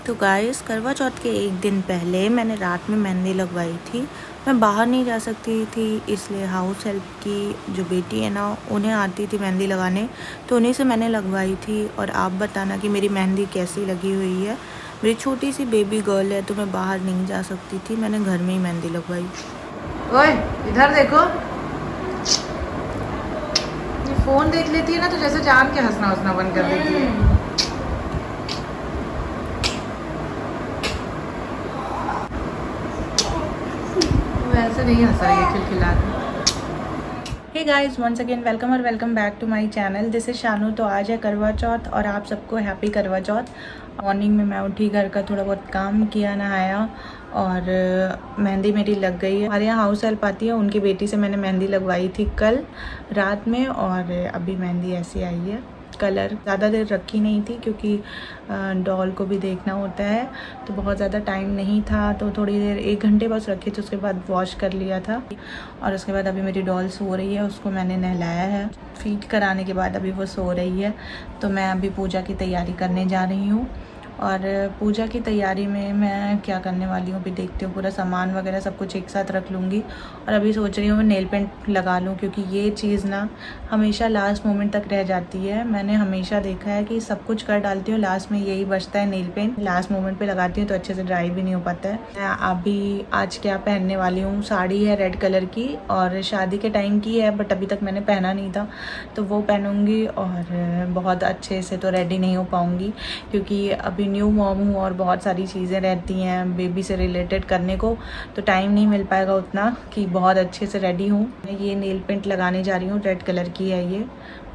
तो गाइस करवा चौथ के एक दिन पहले मैंने रात में मेहंदी लगवाई थी। मैं बाहर नहीं जा सकती थी, इसलिए हाउस हेल्प की जो बेटी है ना, उन्हें आती थी मेहंदी लगाने, तो उन्हीं से मैंने लगवाई थी। और आप बताना कि मेरी मेहंदी कैसी लगी हुई है। मेरी छोटी सी बेबी गर्ल है तो मैं बाहर नहीं जा सकती थी, मैंने घर में ही मेहंदी लगवाई। ओए इधर देखो, ये फोन देख लेती है ना तो जैसे जान के हंसना हंसना बंद कर देती है। वैसे नहीं हंस रही है खिलखिला के। Hey guys, once again welcome back to my channel. This is Shanu. तो आज है करवा चौथ और आप सबको हैप्पी करवा चौथ। मॉर्निंग में मैं उठी, घर का थोड़ा बहुत काम किया, नहाया और मेहंदी मेरी लग गई है। हमारे यहाँ हाउस हेल्प आती है, उनकी बेटी से मैंने मेहंदी लगवाई थी कल रात में और अभी मेहंदी ऐसी आई है। कलर ज़्यादा देर रखी नहीं थी क्योंकि डॉल को भी देखना होता है, तो बहुत ज़्यादा टाइम नहीं था, तो थोड़ी देर 1 घंटे बस रखी थी। उसके बाद वॉश कर लिया था और उसके बाद अभी मेरी डॉल सो रही है, उसको मैंने नहलाया है। फीड कराने के बाद अभी वो सो रही है, तो मैं अभी पूजा की तैयारी करने जा रही हूँ। और पूजा की तैयारी में मैं क्या करने वाली हूँ अभी देखती हूँ। पूरा सामान वगैरह सब कुछ एक साथ रख लूँगी और अभी सोच रही हूँ मैं नेल पेंट लगा लूँ, क्योंकि ये चीज़ ना हमेशा लास्ट मोमेंट तक रह जाती है। मैंने हमेशा देखा है कि सब कुछ कर डालती हूँ, लास्ट में यही बचता है नेल पेंट। लास्ट मोमेंट पे लगाती हूँ तो अच्छे से ड्राई भी नहीं हो पाता है। मैं अभी आज क्या पहनने वाली हूँ, साड़ी है रेड कलर की और शादी के टाइम की है, बट अभी तक मैंने पहना नहीं था, तो वो पहनूँगी। और बहुत अच्छे से तो रेडी नहीं हो पाऊँगी क्योंकि अभी न्यू मॉम हूँ और बहुत सारी चीज़ें रहती हैं बेबी से रिलेटेड करने को, तो टाइम नहीं मिल पाएगा उतना कि बहुत अच्छे से रेडी हूँ। मैं ये नेल पेंट लगाने जा रही हूँ, रेड कलर की है ये।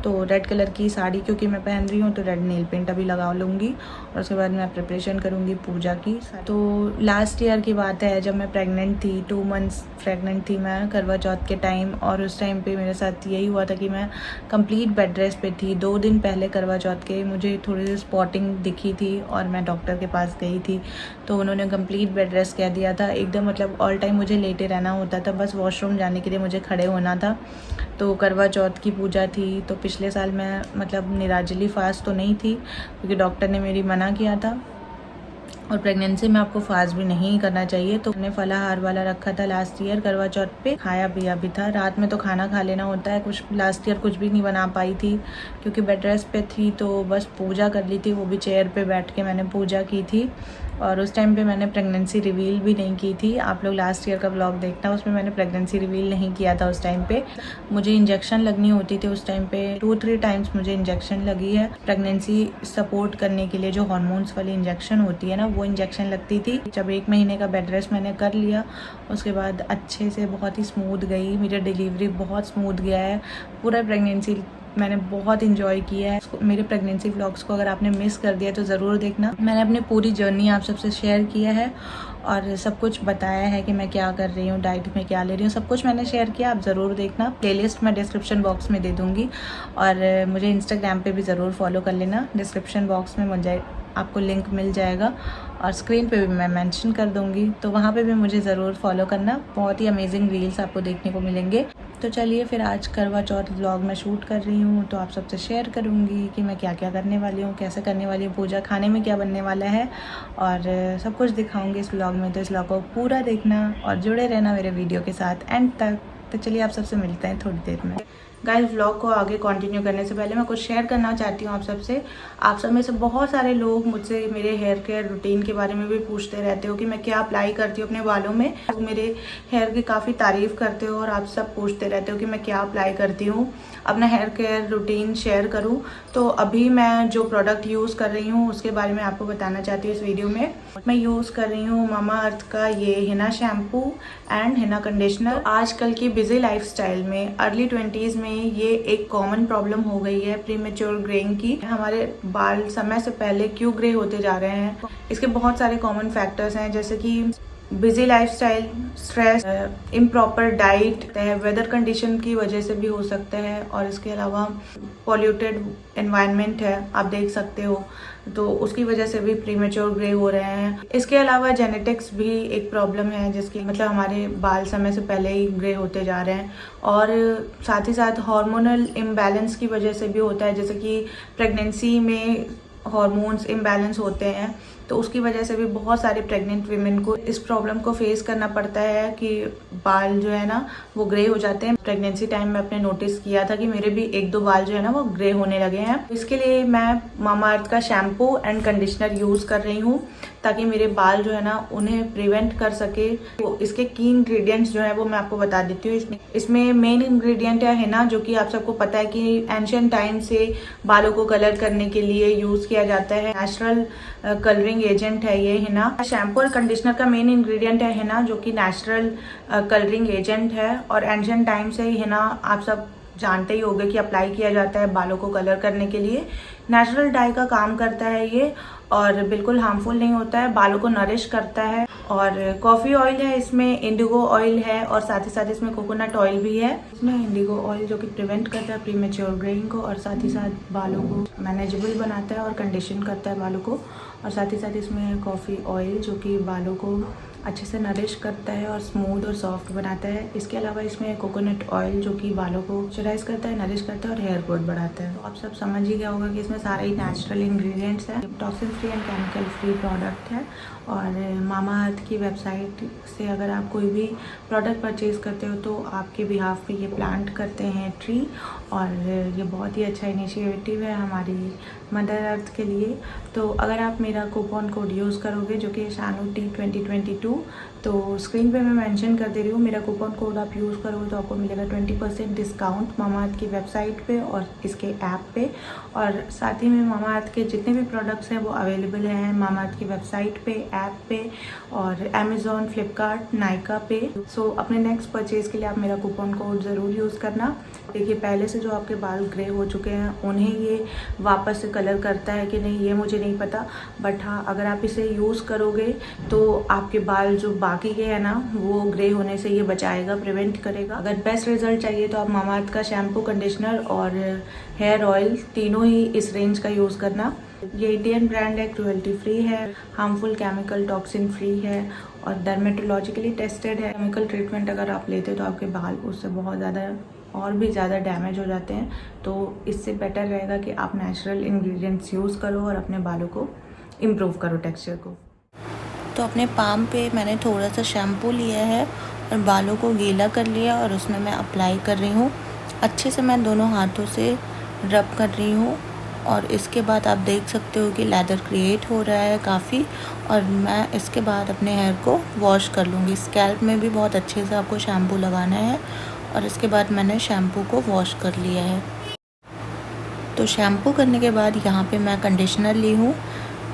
तो रेड कलर की साड़ी क्योंकि मैं पहन रही हूँ तो रेड नेल पेंट अभी लगा लूँगी और उसके बाद मैं प्रिपरेशन करूँगी पूजा की। तो लास्ट ईयर की बात है, जब मैं प्रेग्नेंट थी, 2 मंथ्स प्रेग्नेंट थी मैं करवा चौथ के टाइम, और उस टाइम पे मेरे साथ यही हुआ था कि मैं कंप्लीट बेड रेस्ट पे थी। 2 दिन पहले करवा चौथ के मुझे थोड़ी सी स्पॉटिंग दिखी थी और मैं डॉक्टर के पास गई थी, तो उन्होंने कंप्लीट बेड रेस्ट कह दिया था एकदम। मतलब ऑल टाइम मुझे लेटे रहना होता था, बस वॉशरूम जाने के लिए मुझे खड़े होना था। तो करवा चौथ की पूजा थी, तो पिछले साल मैं मतलब निराजली फास्ट तो नहीं थी क्योंकि डॉक्टर ने मेरी मना किया था, और प्रेगनेंसी में आपको फास्ट भी नहीं करना चाहिए। तो मैंने फलाहार वाला रखा था लास्ट ईयर करवा चौथ पे, खाया पिया भी था। रात में तो खाना खा लेना होता है। कुछ लास्ट ईयर कुछ भी नहीं बना पाई थी क्योंकि बेड रेस्ट पे थी, तो बस पूजा कर ली थी, वो भी चेयर पे बैठ के मैंने पूजा की थी। और उस टाइम पे मैंने प्रेगनेंसी रिवील भी नहीं की थी। आप लोग लास्ट ईयर का व्लॉग देखना, उसमें मैंने प्रेगनेंसी रिवील नहीं किया था। उस टाइम पे मुझे इंजेक्शन लगनी होती थी, उस टाइम पे 2-3 टाइम्स मुझे इंजेक्शन लगी है। प्रेगनेंसी सपोर्ट करने के लिए जो हार्मोन्स वाली इंजेक्शन होती है ना, वो इंजेक्शन लगती थी। जब 1 महीने का बेड रेस्ट मैंने कर लिया, उसके बाद अच्छे से बहुत ही स्मूथ गई मेरी डिलीवरी, बहुत स्मूथ गया है पूरा प्रेगनेंसी। मैंने बहुत इंजॉय किया है मेरे प्रेगनेंसी व्लॉग्स को। अगर आपने मिस कर दिया तो ज़रूर देखना। मैंने अपनी पूरी जर्नी आप सबसे शेयर किया है और सब कुछ बताया है कि मैं क्या कर रही हूँ, डाइट में क्या ले रही हूँ, सब कुछ मैंने शेयर किया। आप ज़रूर देखना, प्लेलिस्ट मैं डिस्क्रिप्शन बॉक्स में दे दूँगी और मुझे इंस्टाग्राम पे भी ज़रूर फॉलो कर लेना। डिस्क्रिप्शन बॉक्स में मुझे आपको लिंक मिल जाएगा और स्क्रीन पे भी मैं मेंशन कर दूँगी, तो वहाँ पे भी मुझे ज़रूर फॉलो करना। बहुत ही अमेजिंग रील्स आपको देखने को मिलेंगे। तो चलिए फिर आज करवा चौथ व्लॉग मैं शूट कर रही हूँ, तो आप सबसे शेयर करूँगी कि मैं क्या क्या करने वाली हूँ, कैसे करने वाली हूँ पूजा, खाने में क्या बनने वाला है, और सब कुछ दिखाऊँगी इस व्लॉग में। तो इस व्लॉग को पूरा देखना और जुड़े रहना मेरे वीडियो के साथ एंड तक। तो चलिए आप सबसे मिलते हैं थोड़ी देर में। गाइस, व्लॉग को आगे कंटिन्यू करने से पहले मैं कुछ शेयर करना चाहती हूँ आप सबसे। आप सब में से बहुत सारे लोग मुझसे मेरे हेयर केयर रूटीन के बारे में भी पूछते रहते हो कि मैं क्या अप्लाई करती हूँ अपने बालों में। मेरे हेयर की काफ़ी तारीफ़ करते हो और आप सब पूछते रहते हो कि मैं क्या अप्लाई करती हूँ, अपना हेयर केयर रूटीन शेयर करूँ। तो अभी मैं जो प्रोडक्ट यूज़ कर रही हूँ उसके बारे में आपको बताना चाहती हूँ इस वीडियो में। मैं यूज़ कर रही हूँ मामा अर्थ का ये Hina shampoo and Hina conditioner. आजकल की बिजी लाइफस्टाइल में अर्ली 20s में ये एक कॉमन प्रॉब्लम हो गई है प्रीमेच्योर ग्रेइंग की। हमारे बाल समय से पहले क्यों ग्रे होते जा रहे हैं, इसके बहुत सारे कॉमन फैक्टर्स हैं, जैसे कि busy lifestyle, stress, improper diet, weather condition की वजह से भी हो सकता है, और इसके अलावा पॉल्यूटेड एनवायरनमेंट है आप देख सकते हो, तो उसकी वजह से भी प्रीमेच्योर ग्रे हो रहे हैं। इसके अलावा जेनेटिक्स भी एक प्रॉब्लम है, जिसकी मतलब हमारे बाल समय से पहले ही ग्रे होते जा रहे हैं, और साथ ही साथ हार्मोनल इम्बैलेंस की वजह से भी होता है, जैसे कि प्रेगनेंसी में हार्मोन्स इम्बैलेंस होते हैं तो उसकी वजह से भी बहुत सारे प्रेग्नेंट वीमेन को इस प्रॉब्लम को फेस करना पड़ता है कि बाल जो है ना वो ग्रे हो जाते हैं। प्रेगनेंसी टाइम में आपने नोटिस किया था कि मेरे भी 1-2 बाल जो है ना वो ग्रे होने लगे हैं। इसके लिए मैं मामाअर्थ का शैम्पू एंड कंडीशनर यूज़ कर रही हूँ ताकि मेरे बाल जो है ना उन्हें प्रिवेंट कर सके। तो इसके की इंग्रेडिएंट्स जो है वो मैं आपको बता देती हूँ। इसमें मेन इंग्रेडिएंट है हिना, जो कि आप सबको पता है कि एंशिएंट टाइम से बालों को कलर करने के लिए यूज़ किया जाता है। नेचुरल कलरिंग एजेंट है ये हिना। शैम्पू और कंडीशनर का मेन इंग्रेडिएंट है हिना, जो कि नेचुरल कलरिंग एजेंट है। और एंशिएंट टाइम से हिना आप सब जानते ही होंगे कि अप्लाई किया जाता है बालों को कलर करने के लिए। नेचुरल डाई का काम करता है ये और बिल्कुल हार्मफुल नहीं होता है, बालों को नरिश करता है। और कॉफ़ी ऑयल है, इसमें इंडिगो ऑयल है और साथ ही साथ इसमें कोकोनट ऑयल भी है। इसमें इंडिगो ऑयल जो कि प्रिवेंट करता है प्रीमेच्योर ग्रेइंग को और साथ ही साथ बालों को मैनेजेबल बनाता है और कंडीशन करता है बालों को। और साथ ही साथ इसमें कॉफ़ी ऑयल जो कि बालों को अच्छे से नरिश करता है और स्मूथ और सॉफ्ट बनाता है। इसके अलावा इसमें कोकोनट ऑयल जो कि बालों को मॉइस्चराइज करता है, नरिश करता है और हेयर ग्रोथ बढ़ाता है। तो आप सब समझ ही गया होगा कि इसमें सारे ही नेचुरल इंग्रेडिएंट्स हैं। Toxin free and chemical free product है। और मामाअर्थ की वेबसाइट से अगर आप कोई भी प्रोडक्ट परचेज़ करते हो तो आपके बिहाफ पे ये प्लांट करते हैं ट्री। और ये बहुत ही अच्छा इनिशिएटिव है हमारी मदर अर्थ के लिए। तो अगर आप मेरा कूपन कोड यूज़ करोगे जो कि शानू T2022, तो स्क्रीन पे मैं मेंशन कर दे रही हूँ। मेरा कूपन कोड आप यूज़ करोगे तो आपको मिलेगा 20% डिस्काउंट मामाअर्थ की वेबसाइट पे और इसके ऐप पे। और साथ ही में मामाअर्थ के जितने भी प्रोडक्ट्स हैं वो अवेलेबल हैं मामाअर्थ की वेबसाइट पे, ऐप पे और अमेज़ॉन, फ्लिपकार्ट, नायका पे। सो अपने नेक्स्ट परचेज़ के लिए आप मेरा कूपन कोड ज़रूर यूज़ करना। देखिए, पहले से जो आपके बाल ग्रे हो चुके हैं उन्हें ये वापस से कलर करता है कि नहीं ये मुझे नहीं पता, बट हाँ अगर आप इसे यूज़ करोगे तो आपके बाल जो बाकी के हैं ना वो ग्रे होने से ये बचाएगा, प्रिवेंट करेगा। अगर बेस्ट रिजल्ट चाहिए तो आप मामाअर्थ का शैम्पू, कंडीशनर और हेयर ऑयल तीनों ही इस रेंज का यूज़ करना। ये इंडियन ब्रांड है, क्रुएल्टी फ्री है, हार्मफुल केमिकल टॉक्सिन फ्री है और डर्मेटोलॉजिकली टेस्टेड है। केमिकल ट्रीटमेंट अगर आप लेते हो तो आपके बाल उससे बहुत ज़्यादा और भी ज़्यादा डैमेज हो जाते हैं। तो इससे बेटर रहेगा कि आप नेचुरल इंग्रेडिएंट्स यूज़ करो और अपने बालों को इम्प्रूव करो, टेक्सचर को। तो अपने पाम पे मैंने थोड़ा सा शैम्पू लिया है और बालों को गीला कर लिया और उसमें मैं अप्लाई कर रही हूँ। अच्छे से मैं दोनों हाथों से रब कर रही हूँ और इसके बाद आप देख सकते हो कि लेदर क्रिएट हो रहा है काफ़ी। और मैं इसके बाद अपने हेयर को वॉश कर लूँगी। स्कैल्प में भी बहुत अच्छे से आपको शैम्पू लगाना है। और इसके बाद मैंने शैम्पू को वॉश कर लिया है। तो शैम्पू करने के बाद यहाँ पे मैं कंडीशनर ली हूँ,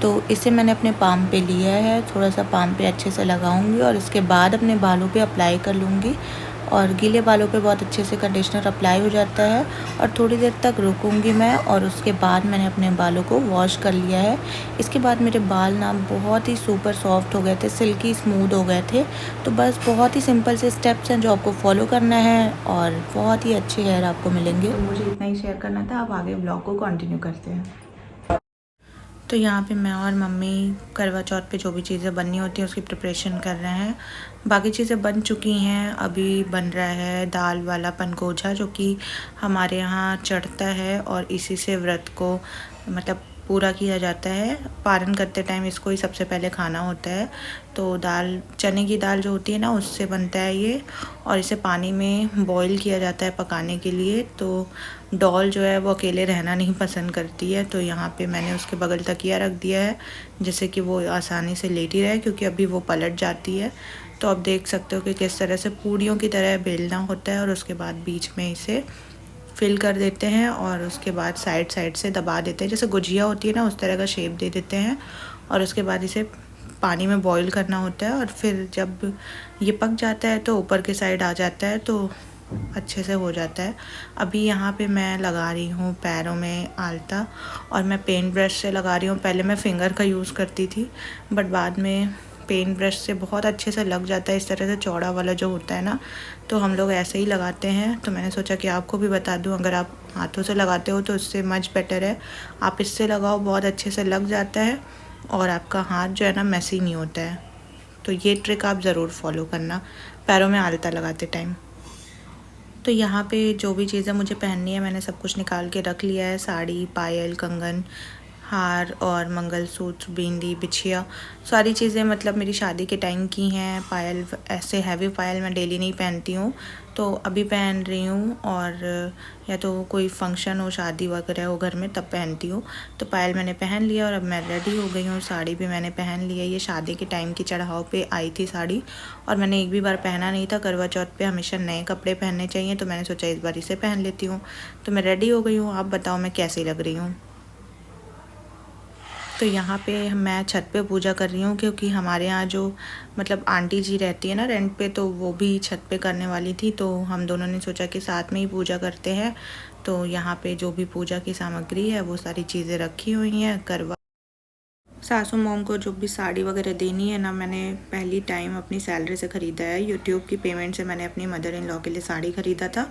तो इसे मैंने अपने पाम पे लिया है। थोड़ा सा पाम पे अच्छे से लगाऊंगी और इसके बाद अपने बालों पे अप्लाई कर लूँगी। और गीले बालों पे बहुत अच्छे से कंडीशनर अप्लाई हो जाता है और थोड़ी देर तक रुकूंगी मैं। और उसके बाद मैंने अपने बालों को वॉश कर लिया है। इसके बाद मेरे बाल ना बहुत ही सुपर सॉफ्ट हो गए थे, सिल्की स्मूथ हो गए थे। तो बस बहुत ही सिंपल से स्टेप्स हैं जो आपको फॉलो करना है और बहुत ही अच्छे हेयर आपको मिलेंगे। तो मुझे इतना ही शेयर करना था। अब आगे ब्लॉग को कंटिन्यू करते हैं। तो यहाँ पे मैं और मम्मी करवा चौथ पे जो भी चीज़ें बननी होती हैं उसकी प्रिपरेशन कर रहे हैं। बाकी चीज़ें बन चुकी हैं, अभी बन रहा है दाल वाला पनकोजा जो कि हमारे यहाँ चढ़ता है और इसी से व्रत को मतलब पूरा किया जाता है। पारण करते टाइम इसको ही सबसे पहले खाना होता है। तो दाल, चने की दाल जो होती है ना उससे बनता है ये और इसे पानी में बॉईल किया जाता है पकाने के लिए। तो डॉल जो है वो अकेले रहना नहीं पसंद करती है, तो यहाँ पे मैंने उसके बगल तकिया रख दिया है जिससे कि वो आसानी से लेटी रहे, क्योंकि अभी वो पलट जाती है। तो आप देख सकते हो कि किस तरह से पूड़ियों की तरह बेलना होता है और उसके बाद बीच में इसे फिल कर देते हैं और उसके बाद साइड साइड से दबा देते हैं, जैसे गुजिया होती है ना उस तरह का शेप दे देते हैं। और उसके बाद इसे पानी में बॉईल करना होता है और फिर जब ये पक जाता है तो ऊपर के साइड आ जाता है तो अच्छे से हो जाता है। अभी यहाँ पे मैं लगा रही हूँ पैरों में आलता और मैं पेंट ब्रश से लगा रही हूँ। पहले मैं फिंगर का यूज़ करती थी बट बाद में पेंट ब्रश से बहुत अच्छे से लग जाता है। इस तरह से चौड़ा वाला जो होता है ना, तो हम लोग ऐसे ही लगाते हैं। तो मैंने सोचा कि आपको भी बता दूं, अगर आप हाथों से लगाते हो तो इससे मच बेटर है आप इससे लगाओ, बहुत अच्छे से लग जाता है और आपका हाथ जो है ना मैसी नहीं होता है। तो ये ट्रिक आप ज़रूर फॉलो करना पैरों में आलता लगाते टाइम। तो यहाँ पे जो भी चीज़ें मुझे पहननी है मैंने सब कुछ निकाल के रख लिया है। साड़ी, पायल, कंगन, हार और मंगलसूत्र, बिंदी, बिछिया, सारी चीज़ें मतलब मेरी शादी के टाइम की हैं। पायल, ऐसे हैवी पायल मैं डेली नहीं पहनती हूँ, तो अभी पहन रही हूँ, और या तो कोई फंक्शन हो, शादी वगैरह हो घर में, तब पहनती हूँ। तो पायल मैंने पहन लिया और अब मैं रेडी हो गई हूँ। साड़ी भी मैंने पहन ली है। ये शादी के टाइम की चढ़ाव पे आई थी साड़ी, और मैंने एक भी बार पहना नहीं था। करवा चौथ पे हमेशा नए कपड़े पहनने चाहिए, तो मैंने सोचा इस बार इसे पहन लेती हूँ। तो मैं रेडी हो गई हूँ। आप बताओ मैं कैसी लग रही हूँ। तो यहाँ पे मैं छत पे पूजा कर रही हूँ, क्योंकि हमारे यहाँ जो मतलब आंटी जी रहती है ना रेंट पे, तो वो भी छत पे करने वाली थी, तो हम दोनों ने सोचा कि साथ में ही पूजा करते हैं। तो यहाँ पे जो भी पूजा की सामग्री है वो सारी चीज़ें रखी हुई हैं। करवा सासू मॉम को जो भी साड़ी वगैरह देनी है ना, मैंने पहली टाइम अपनी सैलरी से ख़रीदा है। यूट्यूब की पेमेंट से मैंने अपनी मदर इन लॉ के लिए साड़ी ख़रीदा था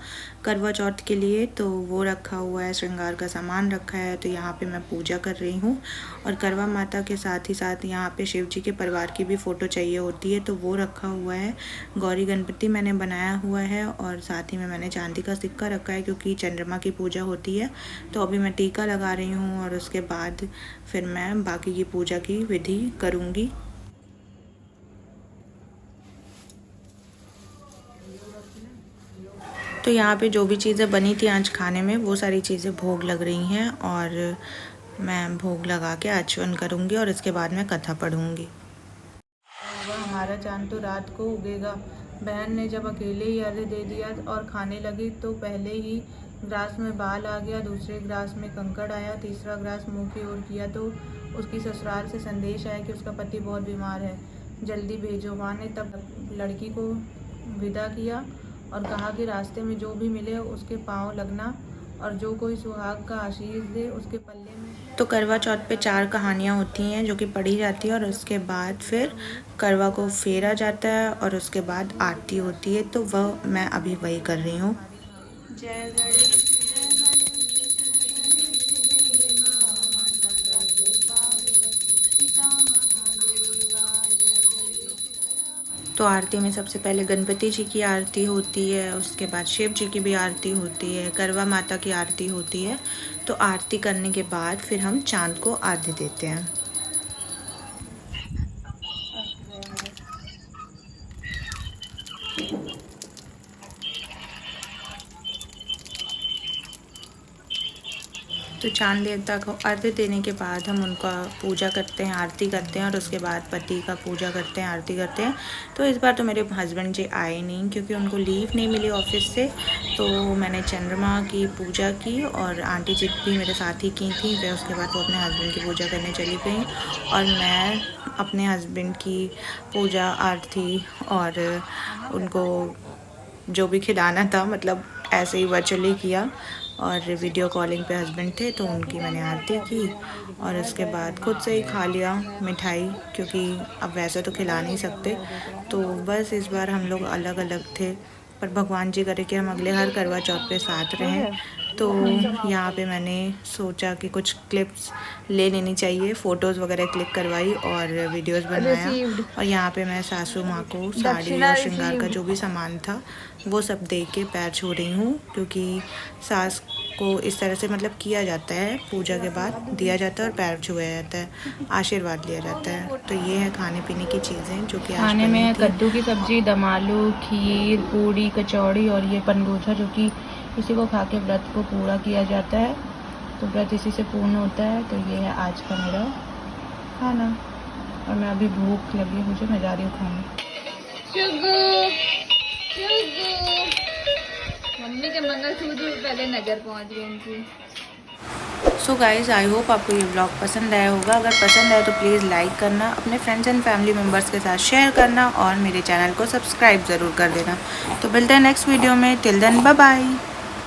करवा चौथ के लिए, तो वो रखा हुआ है। श्रृंगार का सामान रखा है। तो यहाँ पे मैं पूजा कर रही हूँ, और करवा माता के साथ ही साथ यहाँ पे शिव जी के परिवार की भी फ़ोटो चाहिए होती है, तो वो रखा हुआ है। गौरी गणपति मैंने बनाया हुआ है, और साथ ही में मैंने चांदी का सिक्का रखा है, क्योंकि चंद्रमा की पूजा होती है। तो अभी मैं टीका लगा रही हूँ, और उसके बाद फिर मैं बाकी की पूजा की विधि करूँगी। तो यहाँ पे जो भी चीज़ें बनी थी आज खाने में, वो सारी चीज़ें भोग लग रही हैं, और मैं भोग लगा के आचमन करूँगी, और इसके बाद मैं कथा पढ़ूँगी। हमारा चांद तो रात को उगेगा। बहन ने जब अकेले ही अर्घ्य दे दिया और खाने लगी, तो पहले ही ग्रास में बाल आ गया, दूसरे ग्रास में कंकड़ आया, तीसरा ग्रास मुंह की ओर किया तो उसकी ससुराल से संदेश आया कि उसका पति बहुत बीमार है, जल्दी भेजो। माँ ने तब लड़की को विदा किया और कहा कि रास्ते में जो भी मिले उसके पाँव लगना, और जो कोई सुहाग का आशीष दे उसके पल्ले में। तो करवा चौथ पे 4 कहानियाँ होती हैं जो कि पढ़ी जाती है, और उसके बाद फिर करवा को फेरा जाता है, और उसके बाद आरती होती है। तो वह मैं अभी वही कर रही हूँ। जय गणेश। तो आरती में सबसे पहले गणपति जी की आरती होती है, उसके बाद शिव जी की भी आरती होती है, करवा माता की आरती होती है। तो आरती करने के बाद फिर हम चांद को आरती देते हैं। तो चांद देवता को अर्घ्य देने के बाद हम उनका पूजा करते हैं, आरती करते हैं, और उसके बाद पति का पूजा करते हैं, आरती करते हैं। तो इस बार तो मेरे हस्बैंड जी आए नहीं, क्योंकि उनको लीव नहीं मिली ऑफिस से। तो मैंने चंद्रमा की पूजा की, और आंटी जी भी मेरे साथ ही की थी। फिर उसके बाद वो अपने हस्बैंड की पूजा करने चली गई, और मैं अपने हस्बैंड की पूजा, आरती और उनको जो भी खिलाना था, मतलब ऐसे ही वर्चुअली किया। और वीडियो कॉलिंग पे हस्बैंड थे, तो उनकी मैंने आरती की, और उसके बाद खुद से ही खा लिया मिठाई, क्योंकि अब वैसे तो खिला नहीं सकते। तो बस इस बार हम लोग अलग अलग थे, पर भगवान जी करे कि हम अगले हर करवा चौथ पे साथ रहें। तो यहाँ पे मैंने सोचा कि कुछ क्लिप्स ले लेनी चाहिए, फ़ोटोज़ वगैरह क्लिक करवाई और वीडियोस बनवाया। और यहाँ पे मैं सासू माँ को साड़ी और श्रृंगार का जो भी सामान था वो सब दे के पैर छू रही हूँ, क्योंकि सास को इस तरह से मतलब किया जाता है, पूजा के बाद दिया जाता है और पैर छुआ जाता है, आशीर्वाद लिया जाता है। तो ये है खाने पीने की चीज़ें जो कि खाने में है कद्दू की सब्ज़ी, दम आलू, खीर, पूड़ी, कचौड़ी और ये पनगोछा, जो कि इसी को खा के व्रत को पूरा किया जाता है। तो व्रत इसी से पूर्ण होता है। तो ये है आज का मेरा खाना, और मैं अभी भूख लगी मुझे, मैं जा रही हूँ खाने। मम्मी के मंगलसूत्र पहले नजर पहुंच गई उनकी। सो गाइज़, आई होप आपको ये ब्लॉग पसंद आया होगा। अगर पसंद आए तो प्लीज़ लाइक करना, अपने फ्रेंड्स एंड फैमिली मेम्बर्स के साथ शेयर करना, और मेरे चैनल को सब्सक्राइब ज़रूर कर देना। तो मिलते हैं नेक्स्ट वीडियो में। Till then bye bye.